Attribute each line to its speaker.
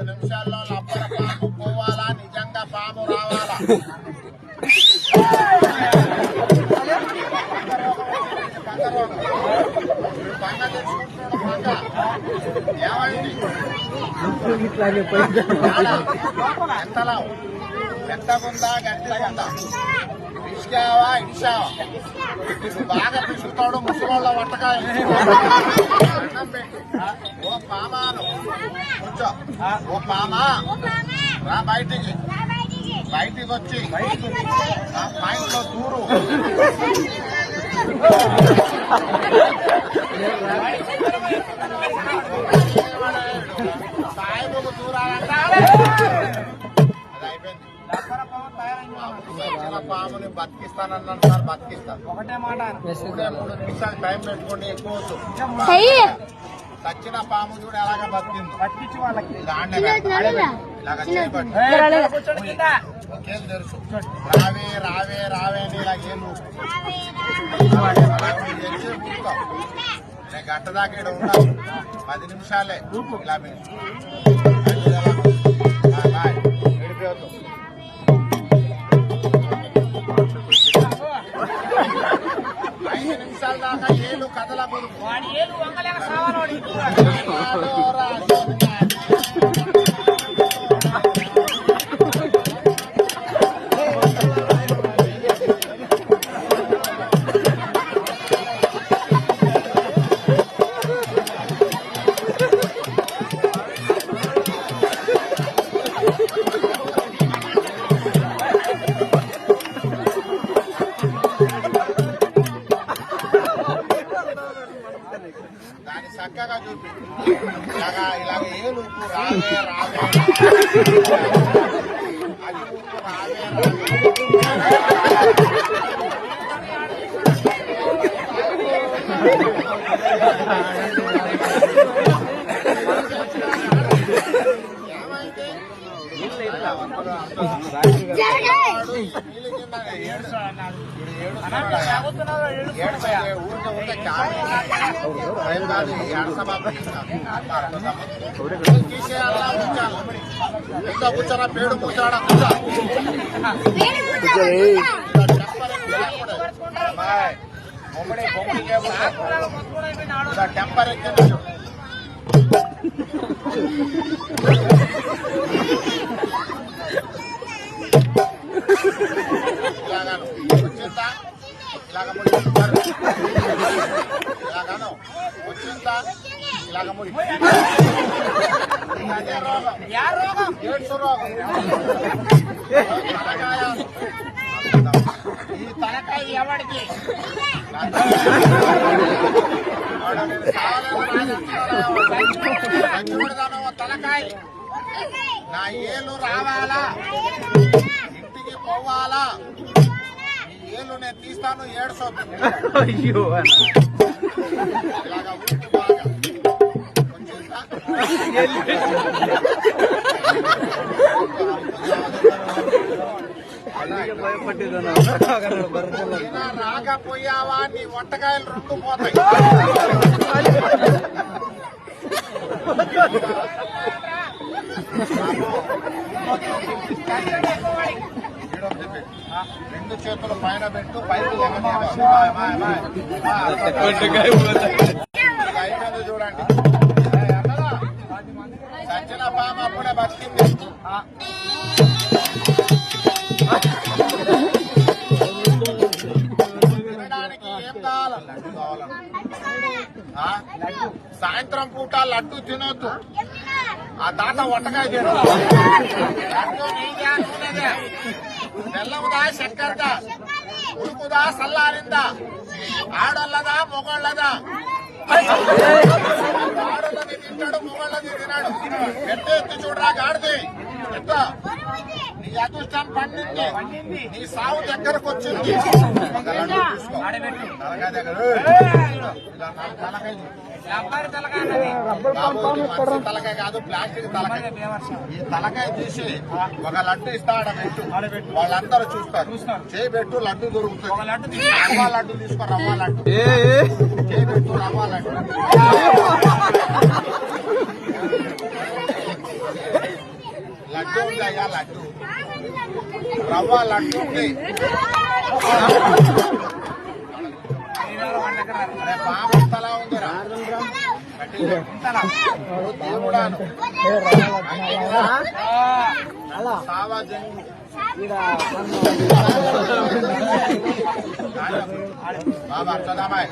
Speaker 1: నిమిషాల్లో లబ్బర పాము పోవాలా, నిజంగా పాము రావాలా? ఏమైంది? ఎంతలా ఎంతగుందా గంటగుందా? ఇసుకావా ఇడిసావా? బాగా పిసుకుతాడు ముసలోళ్ళ వంటకాయ. ఓ పామాను కూర్చో. ఓ పామా రా బయటికి వచ్చి మా ఇంట్లో దూరు. సాయిబుకు దూరాలంట. అది అయిపోయింది. పాముని బతికిస్తానన్నాను సార్, బతికిస్తాను. ఒకటే మాట, 3 నిమిషాలు టైం పెట్టుకోండి. ఎక్కువ చచ్చిన పాము చూడు ఎలాగా బతికింది. బతికించి వాళ్ళకి ఇలాగ చేయబడి ఒకేం తెలుసు. రావే రావే రావే అని ఇలాగేళ్ళు నేను గంట దాకా ఇక్కడ ఉన్నాను. 10 నిమిషాలే ఇలా వెళ్ళిపోతాం. 5 నిమిషాల దాకా ఏళ్ళు కదలకూడదు. దాన్ని చక్కగా చూపి ఇలాగా ఏలు రావే రావే అది ఏమైంది? కూర్చోరా పేడు కూర్చోడా టెంపర్ ఎక్కింది. ఇలాగాను వచ్చిందా? ఇలాగ ఇలాగాను వచ్చిందా? ఇలాగ ముడి రోగం ఏడ్సు రోగం. ఈ తలకాయ ఎవడికి? తలకాయ నా ఏళ్ళు రావాలా, ఇంటికి పోవాలా? ఈ ఏళ్ళు నేను తీస్తాను, ఏడ్చొద్దు. ఇలాగా ఊరికి బాగా రాకపోయావా నీ వంటకాయలు 2 పోతాయి. రెండు చేతులు పైన పెట్టు, పైకి అయిపోయింది చూడండి. సచిన పాము అప్పుడే బతికింది. తినడానికి ఏం కావాలన్నా సాయంత్రం పూట లడ్డు తినొద్దు. ఆ తాత వంటకాయ తినదు. బెల్లముదా చక్కెరదా, ఉడుకుదా చల్లారిందా, ఆడోళ్ళదా మొగోళ్ళదా? ఆడోళ్ళని తింటాడు, మొగోళ్ళని తినాడు. ఎత్తి చూడరా గాడిది. ఎత్త నీ నీ అదృష్టం పండింది, నీ సాగు దగ్గరకు వచ్చింది. ఒక లడ్డు తీసుకో. తలకాయ దగ్గర ఇలా తలకాయ బాబు, తలకాయ కాదు ప్లాస్టిక్ తలకాయ. ఈ తలకాయ తీసి ఒక లడ్డు ఇస్తా పెట్టు, వాళ్ళందరూ చూస్తారు. చేయబెట్టు, లడ్డు దొరుకుతుంది. రవ్వ లడ్డు తీసుకో, రవ్వ లడ్డు చేయబెట్టు, రవ్వ లడ్డు. లడ్డు ఉంది అయ్యా, లడ్డు రవ్వ లడ్డు ఉంది. అరే బాబు తలా ఉందిరా దేవుడాను సావా జంగు బాబా అర్థదామాయ్.